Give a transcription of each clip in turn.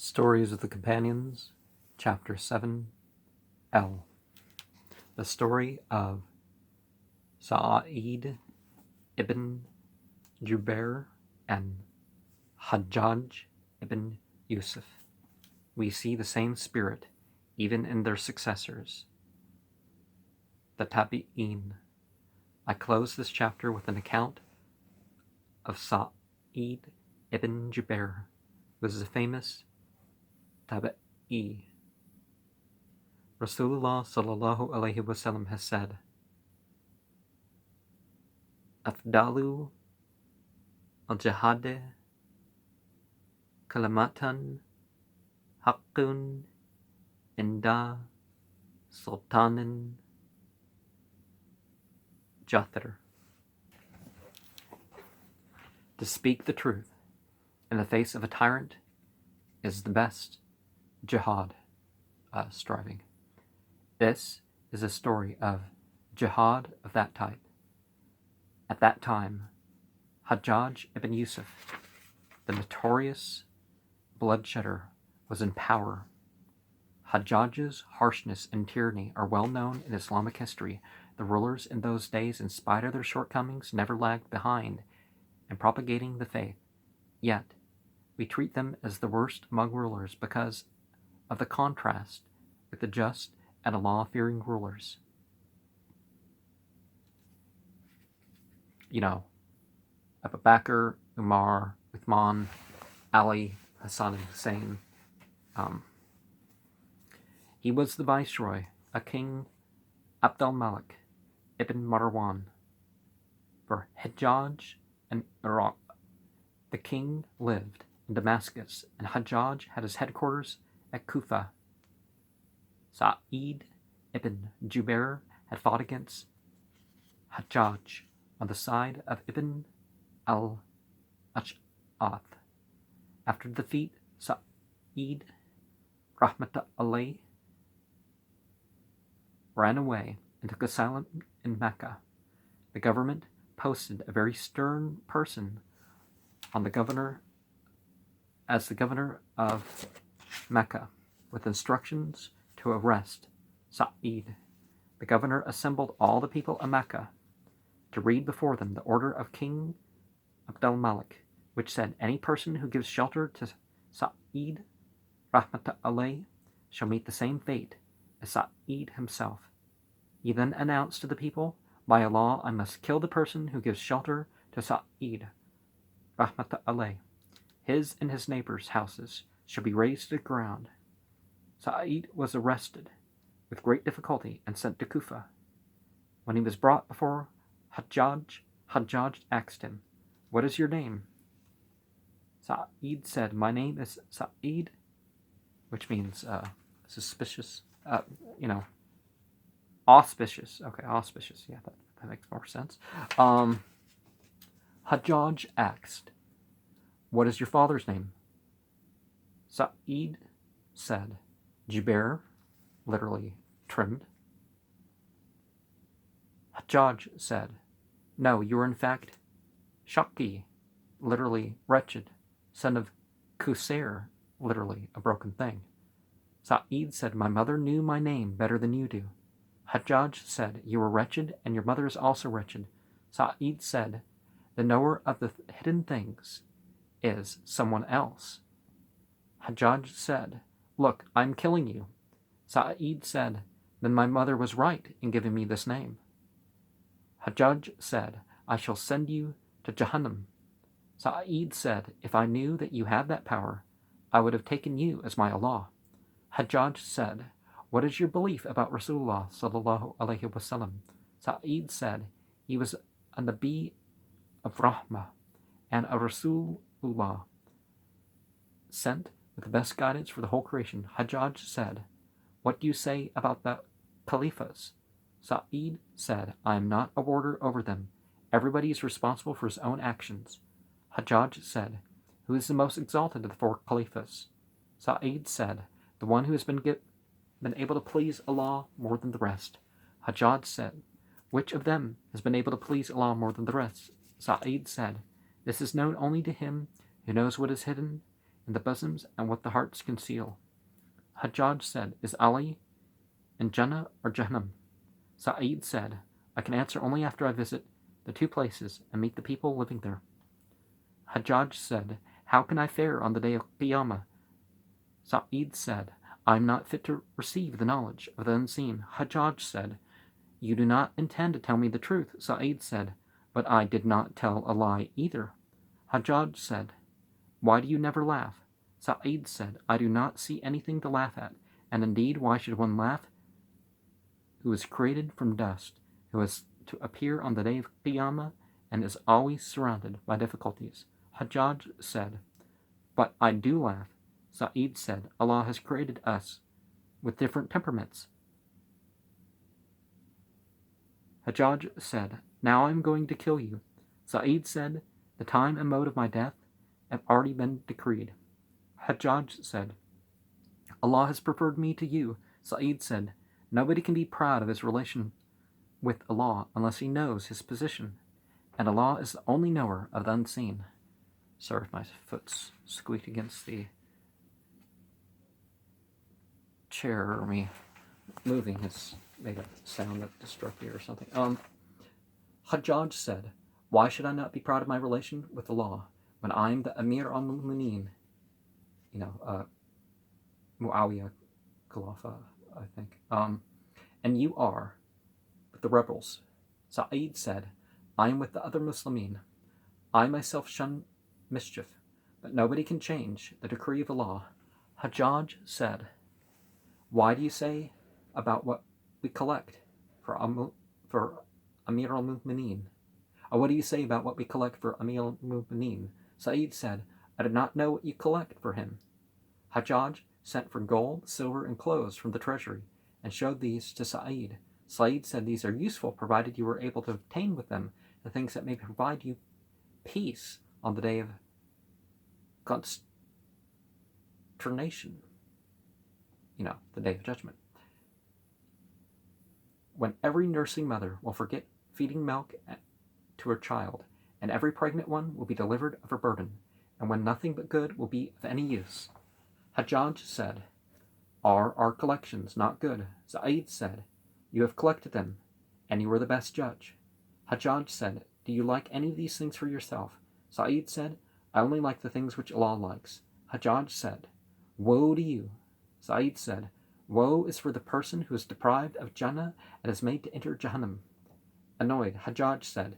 Stories of the Companions, Chapter 7, L. The story of Zakariyyah ibn Jubayr and Hajjaj ibn Yusuf. We see the same spirit even in their successors, the Tabi'in. I close this chapter with an account of Sa'id ibn Jubayr, who was a famous Tabi'i. Rasulullah sallallahu alaihi wasallam has said, Afdalu al-jihad kalamatan haqqun inda sultanin jathir. To speak the truth in the face of a tyrant is the best jihad, striving. This is a story of jihad of that type. At that time, Hajjaj ibn Yusuf, the notorious bloodshedder, was in power. Hajjaj's harshness and tyranny are well known in Islamic history. The rulers in those days, in spite of their shortcomings, never lagged behind in propagating the faith. Yet, we treat them as the worst among rulers because of the contrast with the just and Allah-fearing rulers. You know, Abu Bakr, Umar, Uthman, Ali, Hassan and Hussein. He was the viceroy, a king, Abdul Malik ibn Marwan, for Hajjaj and Iraq. The king lived in Damascus, and Hajjaj had his headquarters at Kufa. Sa'id ibn Jubayr had fought against Hajjaj on the side of Ibn al-Ash'ath. After the defeat, Sa'id rahmatullah alayhi ran away and took asylum in Mecca. The government posted a very stern person on the governor as the governor of Mecca, with instructions to arrest Sa'id. The governor assembled all the people of Mecca to read before them the order of King Abdul Malik, which said, any person who gives shelter to Sa'id rahmatullah alayhi shall meet the same fate as Sa'id himself. He then announced to the people, by Allah, I must kill the person who gives shelter to Sa'id rahmatullah alayhi. His and his neighbors' houses shall be razed to the ground. Sa'id was arrested with great difficulty and sent to Kufa. When he was brought before Hajjaj, Hajjaj asked him, what is your name? Sa'id said, my name is Sa'id, which means suspicious, auspicious. Okay, auspicious. Yeah, that makes more sense. Hajjaj asked, what is your father's name? Sa'id said, Jubayr, literally trimmed. Hajjaj said, no, you are in fact Shaqi, literally wretched, son of Qusair, literally a broken thing. Sa'id said, my mother knew my name better than you do. Hajjaj said, you are wretched, and your mother is also wretched. Sa'id said, the knower of the hidden things is someone else. Hajjaj said, look, I'm killing you. Sa'id said, then my mother was right in giving me this name. Hajjaj said, I shall send you to Jahannam. Sa'id said, if I knew that you had that power, I would have taken you as my Allah. Hajjaj said, what is your belief about Rasulullah sallallahu alaihi wasallam? Sa'id said, he was a Nabi of Rahmah and a Rasulullah sent with the best guidance for the whole creation. Hajjaj said, what do you say about the Caliphs? Sa'id said, I am not a warder over them. Everybody is responsible for his own actions. Hajjaj said, who is the most exalted of the four Caliphs? Sa'id said, the one who has been able to please Allah more than the rest. Hajjaj said, which of them has been able to please Allah more than the rest? Sa'id said, this is known only to him who knows what is hidden in the bosoms and what the hearts conceal. Hajjaj said, Is Ali in Jannah or Jahannam? Sa'id said, I can answer only after I visit the two places and meet the people living there. Hajjaj said, How can I fare on the day of Qiyamah? Sa'id said, I am not fit to receive the knowledge of the unseen. Hajjaj said, You do not intend to tell me the truth. Sa'id said, But I did not tell a lie either. Hajjaj said, Why do you never laugh? Sa'id said, I do not see anything to laugh at, and indeed why should one laugh who is created from dust, who is to appear on the day of Qiyamah and is always surrounded by difficulties? Hajjaj said, But I do laugh. Sa'id said, Allah has created us with different temperaments. Hajjaj said, Now I am going to kill you. Sa'id said, The time and mode of my death have already been decreed. Hajjaj said, Allah has preferred me to you. Sa'id said, Nobody can be proud of his relation with Allah unless he knows his position, and Allah is the only knower of the unseen. Sorry if my foot's squeaked against the chair, or me moving has made a sound that distracted me or something. Hajjaj said, Why should I not be proud of my relation with Allah when I am the Amir al-Mu'mineen? Muawiyah Khalifa, I think. And you are with the rebels. Sa'id said, I am with the other Muslimin. I myself shun mischief, but nobody can change the decree of Allah. Hajjaj said, Why do you say about what we collect for Amir al-Mu'mineen? Or what do you say about what we collect for Amir al-Mu'mineen? Sa'id said, I did not know what you collect for him. Hajjaj sent for gold, silver, and clothes from the treasury, and showed these to Sa'id. Sa'id said, These are useful, provided you were able to obtain with them the things that may provide you peace on the day of consternation, the day of judgment, when every nursing mother will forget feeding milk to her child, and every pregnant one will be delivered of her burden, and when nothing but good will be of any use. Hajjaj said, Are our collections not good? Sa'id said, You have collected them, and you are the best judge. Hajjaj said, Do you like any of these things for yourself? Sa'id said, I only like the things which Allah likes. Hajjaj said, Woe to you. Sa'id said, Woe is for the person who is deprived of Jannah and is made to enter Jahannam. Annoyed, Hajjaj said,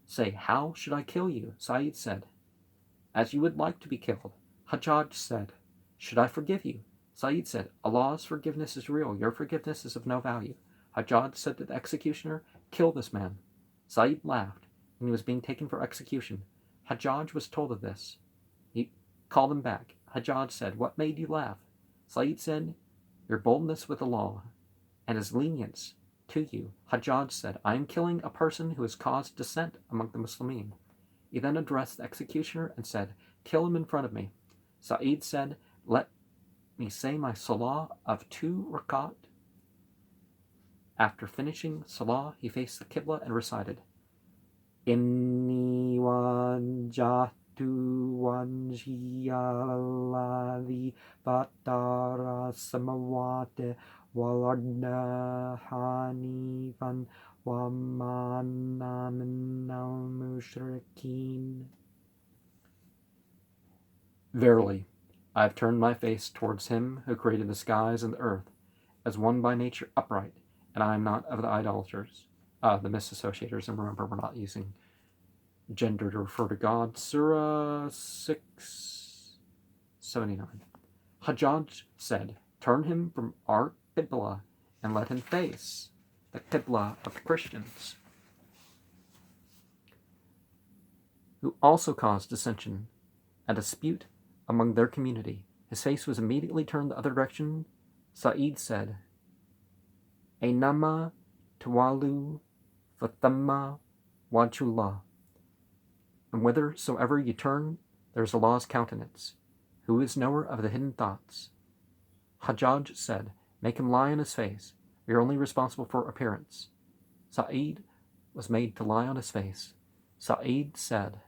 Say, how should I kill you? Sa'id said, As you would like to be killed. Hajjaj said, Should I forgive you? Sa'id said, Allah's forgiveness is real. Your forgiveness is of no value. Hajjaj said to the executioner, Kill this man. Sa'id laughed, and he was being taken for execution. Hajjaj was told of this. He called him back. Hajjaj said, What made you laugh? Sa'id said, Your boldness with Allah and his lenience to you. Hajjaj said, I am killing a person who has caused dissent among the Muslimin. He then addressed the executioner and said, Kill him in front of me. Sa'id said, Let me say my salah of 2 rakat. After finishing salah, he faced the Qibla and recited, Inni wajjahtu wajhiya alladhi fatara samawati wal arda hanifan wa ma ana minal mushrikeen. Verily, I have turned my face towards him who created the skies and the earth, as one by nature upright, and I am not of the idolaters, the misassociators, and remember, we're not using gender to refer to God. Surah 679. Hajjaj said, Turn him from our Qibla and let him face the Qibla of the Christians, who also caused dissension and dispute among their community. His face was immediately turned the other direction. Sa'id said, Aynama tawalu fathamma wajhullah. And whithersoever you turn, there is Allah's countenance, who is knower of the hidden thoughts. Hajjaj said, Make him lie on his face. We are only responsible for appearance. Sa'id was made to lie on his face. Sa'id said,